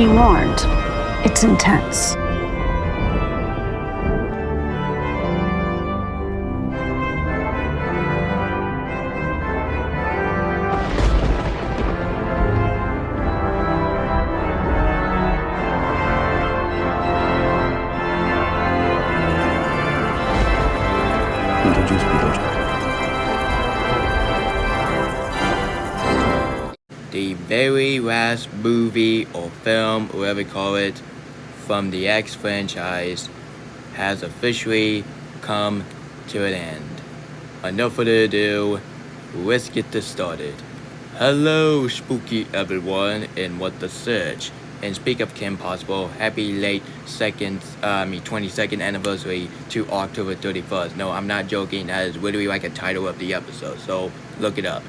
Be warned, it's intense. Introduce Beetlejuice. The very last movie or film, whatever you call it, from the X franchise has officially come to an end. Enough further ado, let's get this started. Hello, spooky everyone, and what the search. And speak of Kim Possible, happy late 22nd anniversary to October 31st. No, I'm not joking, that is literally like a title of the episode, so look it up.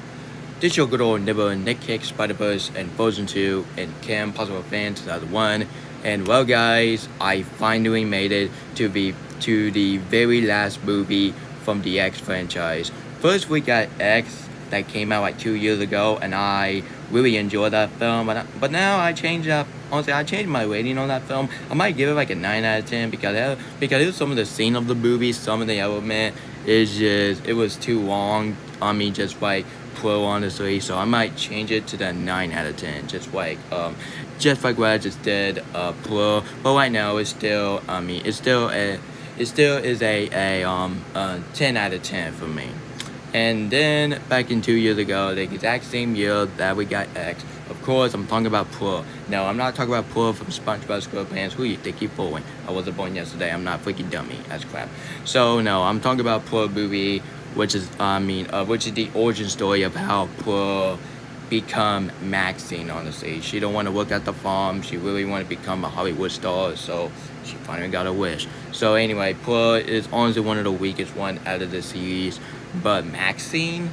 This your good old neighbor Nick Hicks, Spider-Verse, and Frozen 2, and Kim Possible fan 2001. And well guys, I finally made it to the very last movie from the X franchise. First we got X that came out like 2 years ago, and I really enjoyed that film, but now I changed up. Honestly, I changed my rating on that film. I might give it like a 9 out of 10 because some of the scene of the movie, some of the element is just, it was too long. I mean, just like pro, honestly, so I might change it to the 9 out of 10, just like what I just did, pro. But right now it's still, it still is a 10 out of 10 for me. And then back in 2 years ago, the exact same year that we got X, of course I'm talking about Pro. No, I'm not talking about Pro from SpongeBob SquarePants. Who you think you fooling? I wasn't born yesterday. I'm not freaking dummy. That's crap. So no, I'm talking about Pro movie, which is the origin story of how Pro become MaXXXine. Honestly, she don't want to work at the farm. She really want to become a Hollywood star. So she finally got a wish. So anyway, Pro is honestly one of the weakest one out of the series. But MaXXXine,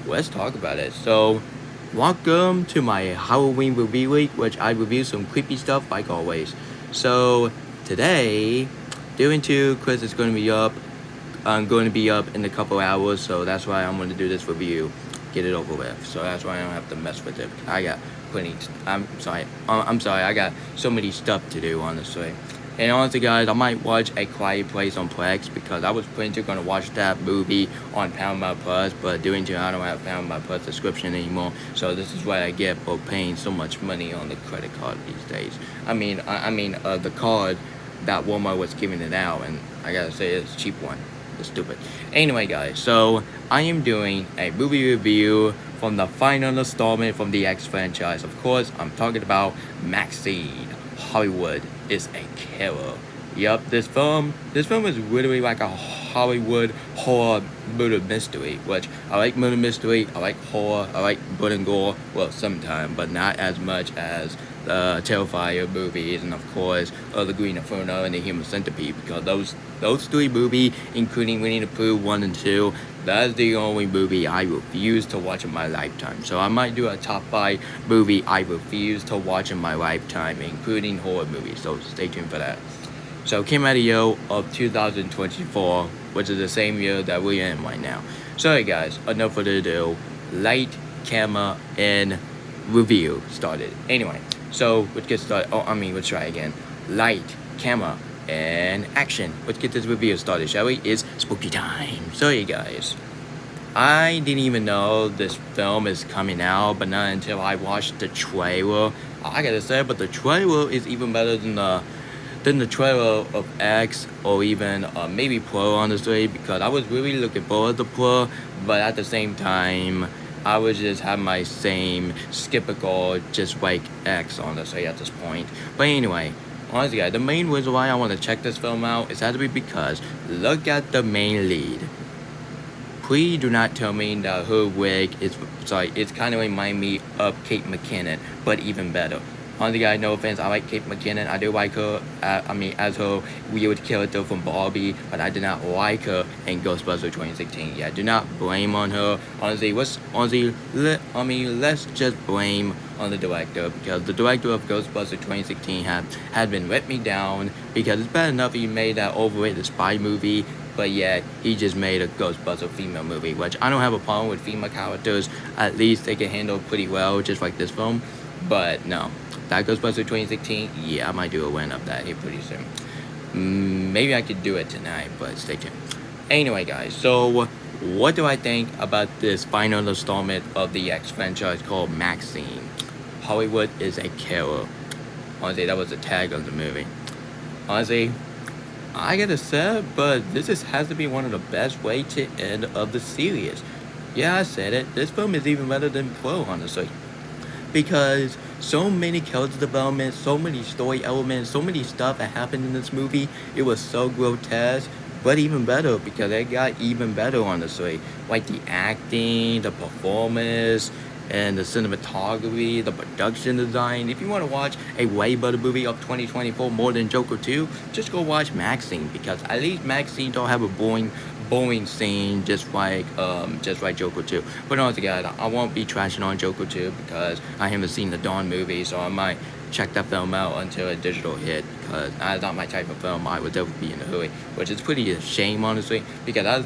let's talk about it. So, welcome to my Halloween review week, which I review some creepy stuff like always. So, today, doing two, Chris is going to be up. I'm going to be up in a couple hours, so that's why I'm going to do this review. Get it over with. So that's why I don't have to mess with it. I got plenty. I'm sorry. I got so many stuff to do, honestly. And honestly, guys, I might watch A Quiet Place on Plex because I was planning to gonna watch that movie on Paramount Plus, but doing to I don't have Paramount Plus subscription anymore. So this is what I get for paying so much money on the credit card these days. The card that Walmart was giving it out, and I gotta say it's a cheap one. It's stupid. Anyway, guys, so I am doing a movie review from the final installment from the X franchise. Of course, I'm talking about MaXXXine. Hollywood is a killer. Yup, this film is literally like a Hollywood horror murder mystery, which I like murder mystery, I like horror, I like blood and gore, well, sometimes, but not as much as the Terrifier movies, and of course, The Green Inferno and The Human Centipede, because those three movies, including Winnie the Pooh 1 and 2, that's the only movie I refuse to watch in my lifetime. So I might do a top 5 movie I refuse to watch in my lifetime, including horror movies, so stay tuned for that. So it came out of the year of 2024, which is the same year that we're in right now. Sorry guys, enough further ado, light, camera, and review started. Anyway, so let's get started. Let's try again. Light, camera, and action. Let's get this review started, shall we? It's spooky time. Sorry guys, I didn't even know this film is coming out, but not until I watched the trailer. I gotta say, but the trailer is even better than the trailer of X, or even maybe Pro, honestly, because I was really looking forward to Pro, but at the same time I was just having my same skeptical, just like X, honestly, at this point. But anyway, honestly guys, the main reason why I want to check this film out is actually because look at the main lead. Please do not tell me that her wig is, it's kind of remind me of Kate McKinnon, but even better. Honestly guys, no offense, I like Kate McKinnon. I do like her, as her weird character from Barbie, but I did not like her in Ghostbusters 2016. Yeah, do not blame on her. Honestly, let's just blame on the director, because the director of Ghostbusters 2016 had been let me down, because it's bad enough he made that overrated spy movie, but yet he just made a Ghostbuster female movie, which I don't have a problem with female characters. At least they can handle pretty well, just like this film. But no, that Ghostbusters 2016, yeah, I might do a win of that here pretty soon. Maybe I could do it tonight, but stay tuned. Anyway, guys, so what do I think about this final installment of the X franchise called MaXXXine? Hollywood is a killer. Honestly, that was the tag of the movie. Honestly, I gotta say, but has to be one of the best way to end of the series. Yeah, I said it. This film is even better than Pro, honestly, because so many character development, so many story elements, so many stuff that happened in this movie. It was so grotesque, but even better because it got even better, honestly. Like the acting, the performance, and the cinematography, the production design. If you want to watch a way better movie of 2024 more than Joker 2, just go watch MaXXXine, because at least MaXXXine don't have a boring scene just like Joker 2. But honestly, guys, I won't be trashing on Joker 2 because I haven't seen the Dawn movie, so I might check that film out until a digital hit, because that's not my type of film. I would definitely be in a hurry, which is pretty a shame, honestly, because that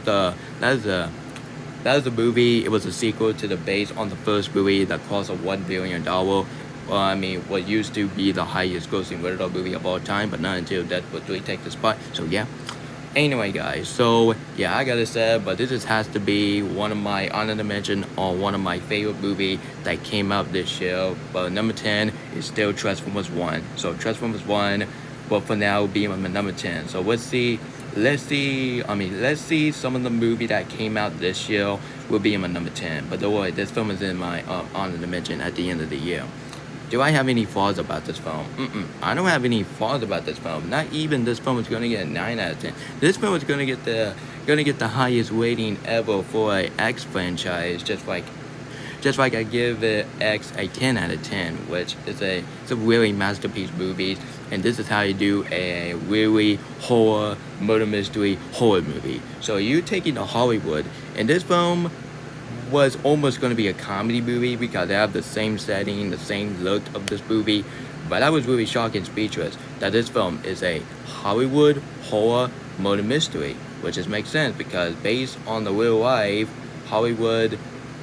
was the movie. It was a sequel to the based on the first movie that cost $1 billion. Well, I mean, what used to be the highest grossing rated R movie of all time, but not until Deadpool 3 take the spot. So yeah. Anyway, guys, so yeah, I gotta say, but this has to be one of my honorable mention on one of my favorite movie that came out this year. But number 10 is still Transformers 1. So Transformers 1, but for now, will be my number 10. So let's see some of the movie that came out this year will be in my number 10. But don't worry, this film is in my honorable mention at the end of the year. Do I have any flaws about this film? I don't have any flaws about this film. Not even this film is gonna get a 9 out of 10. This film is gonna get the highest rating ever for a X franchise, just like I give it X a 10 out of 10, which is a really masterpiece movie. And this is how you do a really horror, murder mystery horror movie. So you're taking the Hollywood, and this film was almost going to be a comedy movie because they have the same setting, the same look of this movie. But I was really shocked and speechless that this film is a Hollywood horror murder mystery, which just makes sense because based on the real life, Hollywood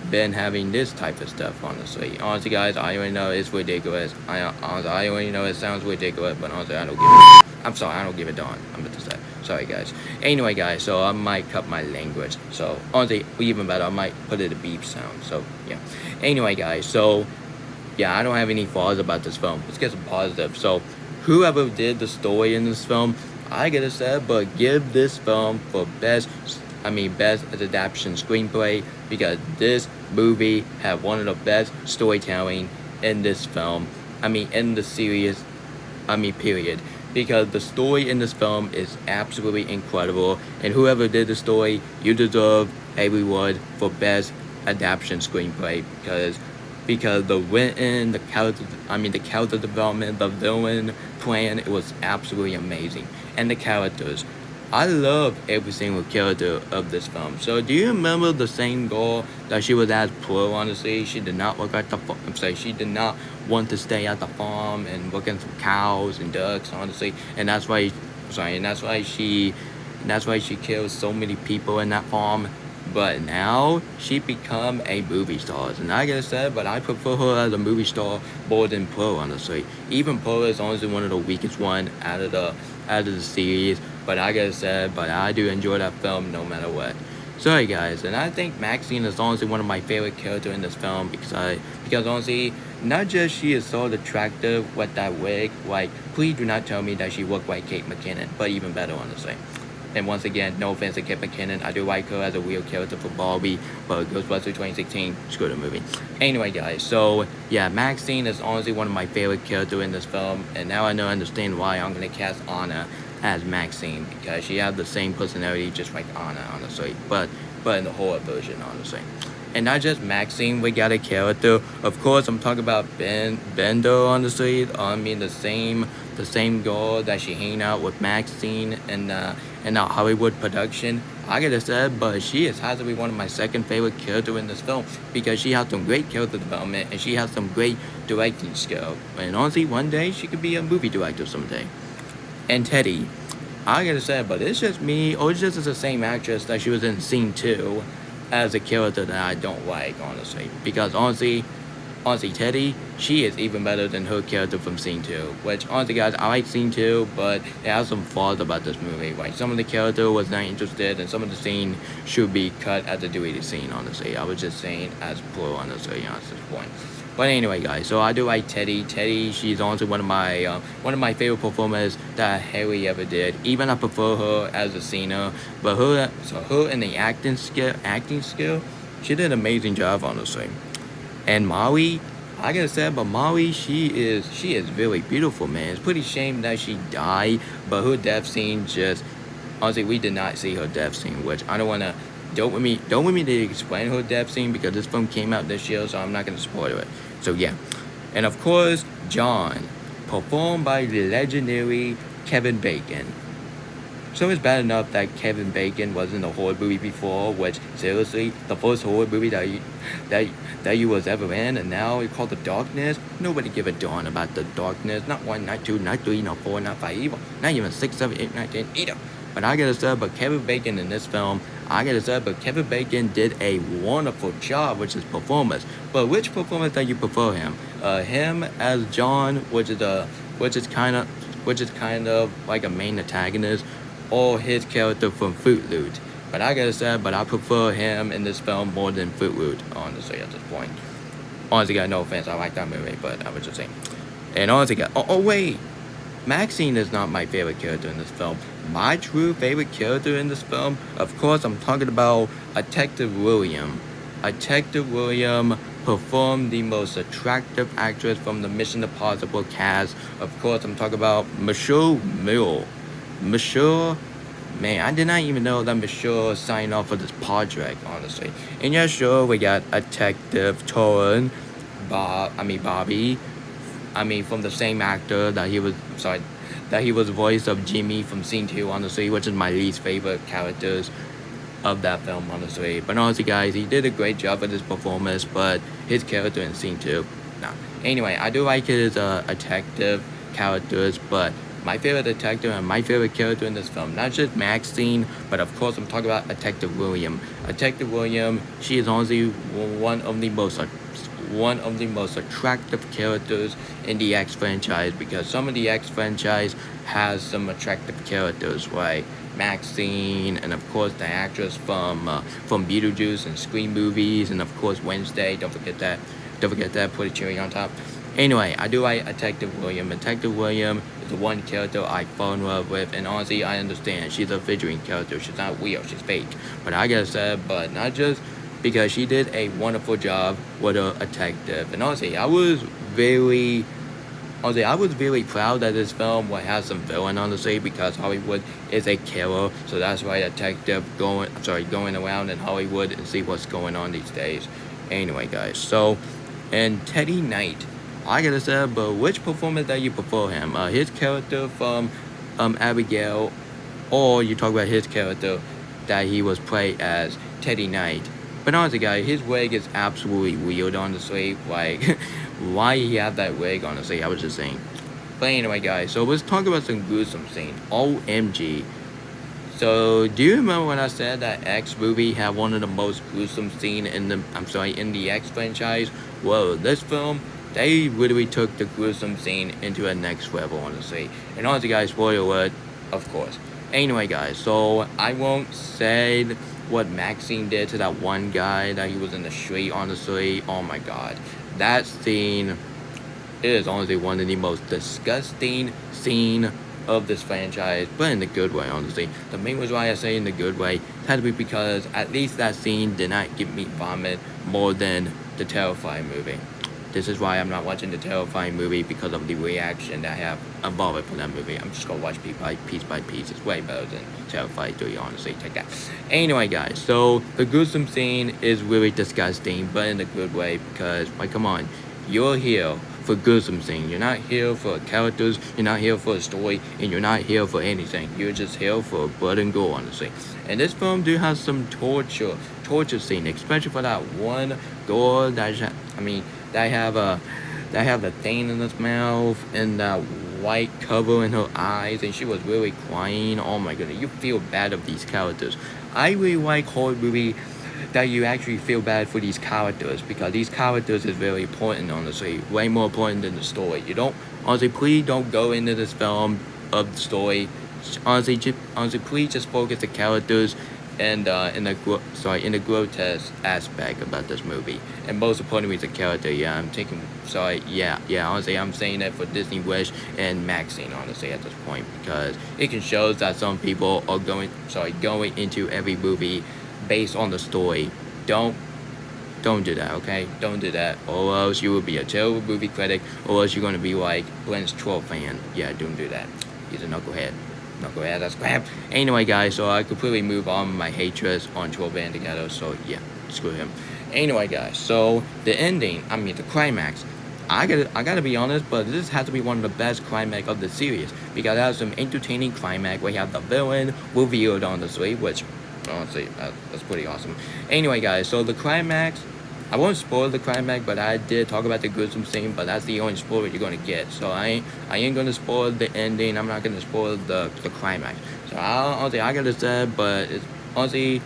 been having this type of stuff, honestly. Honestly, guys, I already know it's ridiculous. I already know it sounds ridiculous, but honestly, I don't give a darn. I'm about to say. Sorry, guys. Anyway, guys, so I might cut my language. So, honestly, even better, I might put it a beep sound. So, yeah. Anyway, guys, so, yeah, I don't have any flaws about this film. Let's get some positive. So, whoever did the story in this film, I gotta say, but give this film for best adaptation screenplay, because this movie had one of the best storytelling in this film. In the series, period. Because the story in this film is absolutely incredible, and whoever did the story, you deserve a reward for best adaptation screenplay, because the written, the character development, the villain plan, it was absolutely amazing, and the characters. I love every single character of this film. So do you remember the same girl that she was as Pro? Honestly, she did not work at the farm. She did not want to stay at the farm and work in some cows and ducks, honestly. And that's why she killed so many people in that farm. But now she become a movie star, and I gotta say, but I prefer her as a movie star more than Pro, honestly. Even Pro is honestly one of the weakest one out of the series. But I gotta say, but I do enjoy that film no matter what. Sorry, guys, and I think MaXXXine is honestly one of my favorite characters in this film because honestly, not just she is so attractive with that wig. Like, please do not tell me that she looked like Kate McKinnon, but even better, honestly. And once again, no offense to Kate McKinnon, I do like her as a real character for Barbie, but Ghostbusters 2016, screw the movie. Anyway, guys, so yeah, MaXXXine is honestly one of my favorite characters in this film, and now I understand why I'm gonna cast Anna as MaXXXine, because she has the same personality just like Anna, honestly, but in the horror version, honestly. And not just MaXXXine, we got a character. Of course, I'm talking about Bender, honestly. The same girl that she hang out with MaXXXine in the Hollywood production. I gotta say, but she has to be one of my second favorite characters in this film because she has some great character development and she has some great directing skill. And honestly, one day she could be a movie director someday. And Teddy, I gotta say, but it's just me, or it's just the same actress that she was in Scene 2 as a character that I don't like, honestly. Because honestly, Teddy, she is even better than her character from Scene 2. Which, honestly, guys, I like Scene 2, but it has some flaws about this movie. Like, some of the character was not interested, and some of the scene should be cut as a deleted scene, honestly. I was just saying as plural, honestly, at this point. But anyway, guys, so I do like Teddy. Teddy, she's honestly one of my favorite performers that Harry ever did. Even I prefer her as a singer, but her in the acting skill, she did an amazing job, honestly. And Molly, I gotta say about Molly, she is really beautiful, man. It's pretty shame that she died, but her death scene just honestly, we did not see her death scene, which I don't wanna. Don't want me to explain her death scene because this film came out this year, so I'm not gonna spoil it. So yeah, and of course, John, performed by the legendary Kevin Bacon. So it's bad enough that Kevin Bacon was in a horror movie before, which seriously, the first horror movie that you was ever in, and now it's called The Darkness. Nobody give a darn about The Darkness. Not 1, not 2, not 3, not 4, not 5, not even 6, 7, 8, 9, 10 either. But I gotta say, but Kevin Bacon in this film, Kevin Bacon did a wonderful job with his performance. But which performance that you prefer him? Him as John, which is kind of like a main antagonist, or his character from Footloose. But I gotta say, but I prefer him in this film more than Footloose, honestly, at this point. Honestly, got no offense, I like that movie, but I was just saying. And honestly, wait. MaXXXine is not my favorite character in this film. My true favorite character in this film, of course, I'm talking about Detective William. Detective William performed the most attractive actress from the Mission Impossible cast. Of course, I'm talking about Michelle Mill. Michelle, man, I did not even know that Michelle signed off for this project, honestly. And yeah, sure, we got Detective Torrin, Bobby. From the same actor that he was voice of Jimmy from Scene 2, honestly, which is my least favorite characters of that film, honestly. But honestly, guys, he did a great job with his performance, but his character in Scene 2, nah. Anyway, I do like his detective characters, but my favorite detective and my favorite character in this film, not just MaXXXine, but of course I'm talking about Detective William. Detective William, she is honestly one of the most attractive characters in the X franchise, because some of the X franchise has some attractive characters like MaXXXine, and of course the actress from Beetlejuice and Scream movies, and of course Wednesday. Don't forget that. Put a cherry on top. Anyway, I do like Detective William. Detective William is the one character I fall in love with, and honestly, I understand she's a figurine character. She's not real. She's fake. But I gotta say, but not just because she did a wonderful job with a detective. And honestly, I was very proud that this film would have some villain, honestly, because Hollywood is a killer. So that's why detective going around in Hollywood and see what's going on these days. Anyway, guys, so and Teddy Knight, I gotta say, but which performance that you prefer him? His character from Abigail, or you talk about his character that he was played as Teddy Knight. But honestly, guys, his wig is absolutely weird, honestly. Like, why he had that wig, honestly, I was just saying. But anyway, guys, so let's talk about some gruesome scenes. OMG. So, do you remember when I said that X movie had one of the most gruesome scenes in the X franchise? Well, this film, they literally took the gruesome scene into a next level, honestly. And honestly, guys, spoiler alert, of course. Anyway, guys, so I won't say what MaXXXine did to that one guy that he was in the street, honestly. Oh my god. That scene is honestly one of the most disgusting scene of this franchise, but in the good way, honestly. The main reason why I say in the good way had to be because at least that scene did not give me vomit more than the Terrifying movie. This is why I'm not watching the Terrifying movie, because of the reaction that I have involved for that movie. I'm just gonna watch piece by piece. It's way better than Terrified 3, honestly. Take that. Anyway, guys, so the gruesome scene is really disgusting, but in a good way, because, like, come on, you're here for gruesome scene. You're not here for characters, you're not here for a story, and you're not here for anything. You're just here for blood and gore, honestly. And this film do have some torture scene, especially for that one girl that have the thing in its mouth and that white cover in her eyes, and she was really crying. Oh my goodness, you feel bad of these characters. I really like horror movie that you actually feel bad for these characters, because these characters is very important, honestly, way more important than the story. You don't, honestly, please don't go into this film of the story. Honestly, please just focus the characters and in the grotesque aspect about this movie, and most importantly the character. Honestly, I'm saying that for Disney Wish and MaXXXine, honestly, at this point, because it can show that some people are going into every movie based on the story. Don't do that, okay? Don't do that, or else you will be a terrible movie critic, or else you're gonna be like Glenn's troll fan. Yeah, don't do that. He's a knucklehead. That's crap. Anyway, guys, so I completely move on my hatred on Troll Band together, so yeah, screw him. Anyway, guys, so the ending, the climax, I gotta be honest, but this has to be one of the best climax of the series, because it has some entertaining climax where you have the villain revealed, honestly, which, honestly, that's pretty awesome. Anyway, guys, so the climax, I won't spoil the climax, but I did talk about the gruesome scene, but that's the only spoiler you're gonna get. So I ain't gonna spoil the ending. I'm not gonna spoil the climax. So honestly, I gotta say, but honestly,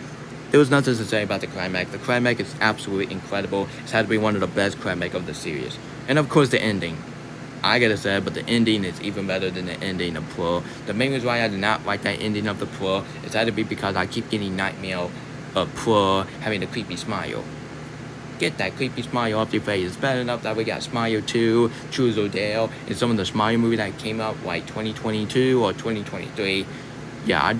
there was nothing to say about the climax. The climax is absolutely incredible. It's had to be one of the best climax of the series. And of course, the ending. I gotta say, but the ending is even better than the ending of Pro. The main reason why I did not like that ending of the Pro is had to be because I keep getting nightmare of Pro having a creepy smile. Get that creepy smile off your face. It's bad enough that we got Smile 2, Choose Odell, and some of the Smile movies that came out like 2022 or 2023. I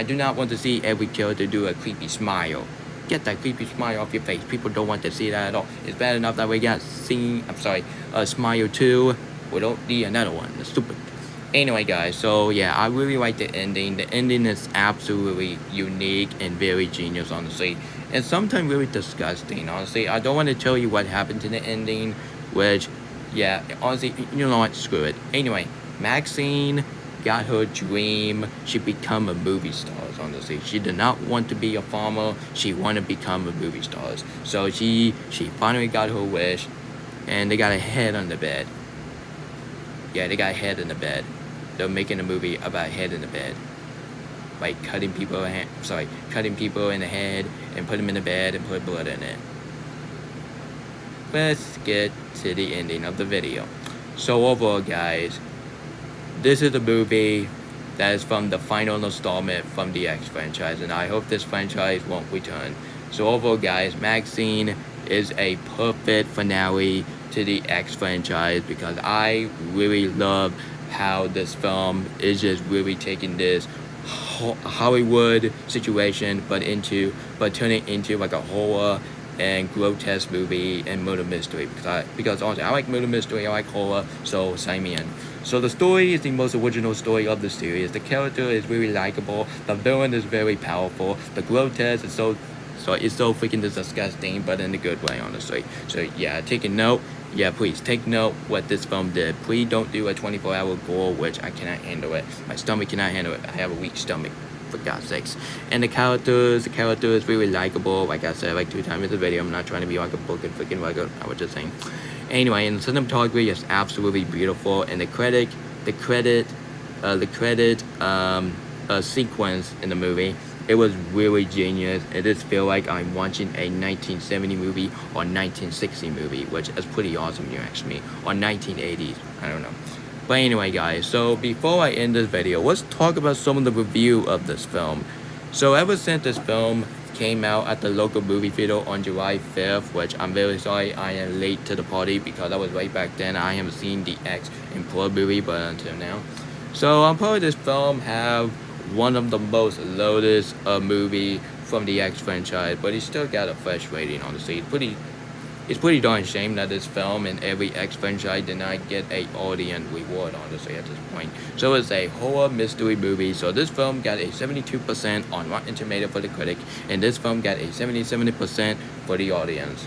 do not want to see every character do a creepy smile. Get that creepy smile off your face. People don't want to see that at all. It's bad enough that we got Smile 2. We don't need another one. It's stupid. Anyway, guys, so yeah, I really like the ending. The ending is absolutely unique and very genius, honestly. And sometimes really disgusting, honestly. I don't want to tell you what happened to the ending, which, yeah, honestly, you know what, screw it. Anyway, MaXXXine got her dream. She become a movie star, honestly. She did not want to be a farmer. She wanted to become a movie star. So she finally got her wish, and they got a head on the bed. Yeah, they got a head in the bed. They're making a movie about a head in the bed. Like cutting people in the head and put them in the bed and put blood in it. Let's get to the ending of the video. So overall, guys, this is a movie that is from the final installment from the X franchise, and I hope this franchise won't return. So overall, guys, MaXXXine is a perfect finale to the X franchise, because I really love how this film is just really taking this Hollywood situation but turn it into like a horror and grotesque movie and murder mystery, because honestly, I like murder mystery, I like horror, so sign me in. So the story is the most original story of the series. The character is really likable. The villain is very powerful. The grotesque is so freaking disgusting, but in a good way, honestly. So yeah, take a note. Yeah, please take note what this film did. Please don't do a 24-hour gore, which I cannot handle it. My stomach cannot handle it. I have a weak stomach, for God's sakes. And the character is really likable. Like I said, like 2 times in the video, I'm not trying to be like a book and freaking record. I was just saying. Anyway, and the cinematography is absolutely beautiful, and the credit sequence in the movie, it was really genius. It just feel like I'm watching a 1970 movie or 1960 movie, which is pretty awesome, you ask me, or 1980s. I don't know. But anyway, guys, so before I end this video, let's talk about some of the review of this film. So ever since this film came out at the local movie theater on July 5th, which I'm very sorry I am late to the party because I was right back then. I haven't seen the X and Pro movie, but until now. So I'm probably this film have one of the most loaded movie from the X franchise, but it still got a fresh rating, honestly. It's pretty darn shame that this film and every X franchise did not get a audience reward, honestly, at this point. So it's a horror mystery movie. So this film got a 72% on Rotten Tomatoes for the critic, and this film got a 77% for the audience.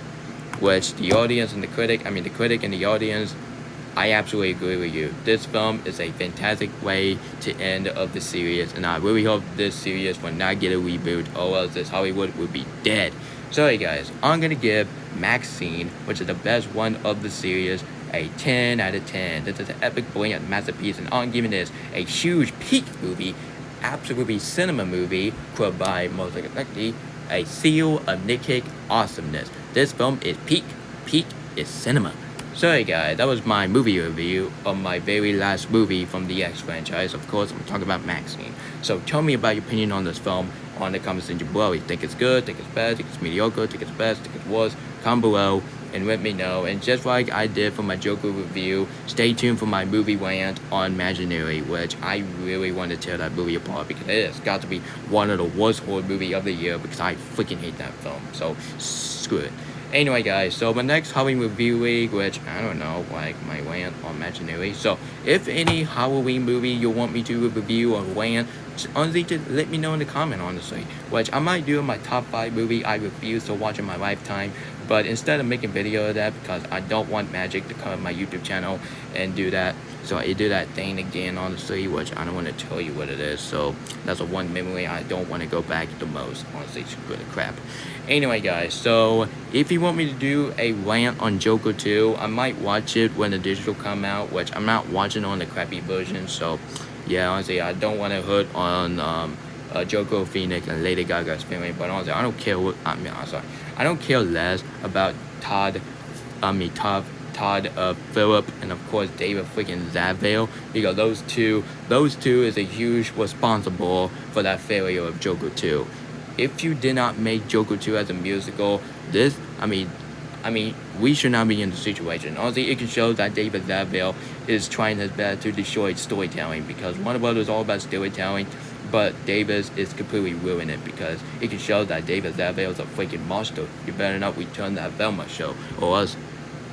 Which the audience and the critic and the audience, I absolutely agree with you. This film is a fantastic way to end of the series, and I really hope this series will not get a reboot, or else this Hollywood will be dead. Sorry guys, I'm gonna give MaXXXine, which is the best one of the series, a 10 out of 10. This is an epic, brilliant masterpiece, and I'm giving this a huge peak movie, absolutely cinema movie, by most likely a seal of Nick Cage awesomeness. This film is peak is cinema. Sorry guys, that was my movie review of my very last movie from the X franchise. Of course, I'm talking about MaXXXine. So tell me about your opinion on this film on the comment section below. You think it's good, think it's bad, think it's mediocre, think it's best, think it's worse, comment below and let me know. And just like I did for my Joker review, stay tuned for my movie rant on Imaginary, which I really want to tear that movie apart because it has got to be one of the worst horror movie of the year because I freaking hate that film. So screw it. Anyway guys, so my next Halloween review week, which I don't know, like my rant on Imaginary. So if any Halloween movie you want me to review or rant, honestly just let me know in the comment, honestly. Which I might do my top 5 movie I refuse to watch in my lifetime. But instead of making video of that, because I don't want Magic to come on my YouTube channel and do that. So I do that thing again, honestly, which I don't want to tell you what it is. So that's a one memory I don't want to go back the most. Honestly, it's really crap. Anyway, guys, so if you want me to do a rant on Joker 2, I might watch it when the digital come out, which I'm not watching on the crappy version. So yeah, honestly, I don't want to hurt on Joker, Phoenix, and Lady Gaga's family. But honestly, I don't care what I'm sorry. I don't care less about Todd Phillip, and of course David freaking Zaslav, because those two is a huge responsible for that failure of Joker 2. If you did not make Joker 2 as a musical, we should not be in the situation. Honestly, it can show that David Zaslav is trying his best to destroy storytelling, because Warner Brothers is all about storytelling, but Davis is completely ruining it, because it can show that David Zaslav is a freaking monster. You better not return that Velma show, or else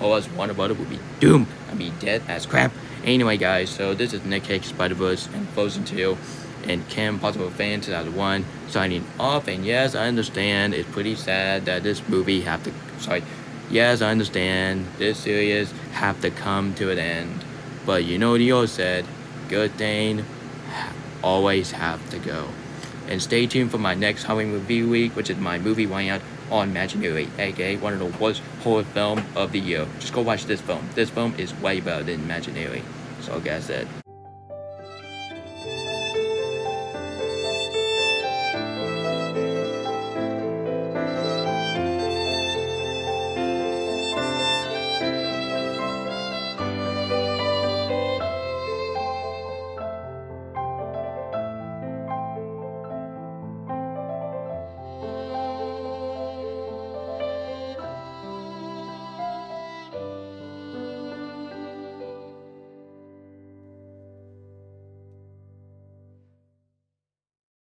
Warner Brothers will be doomed. Dead as crap. Anyway, guys, so this is Nick Cage, Spider-Verse, and Frozen 2, and Kim Possible Fan 2001 signing off. And yes, I understand it's pretty sad that this movie yes, I understand this series have to come to an end. But you know what he always said, good thing always have to go. And stay tuned for my next Halloween review week, which is my movie rant on Imaginary, aka one of the worst horror film of the year. Just go watch this film. This film is way better than Imaginary. So like I said.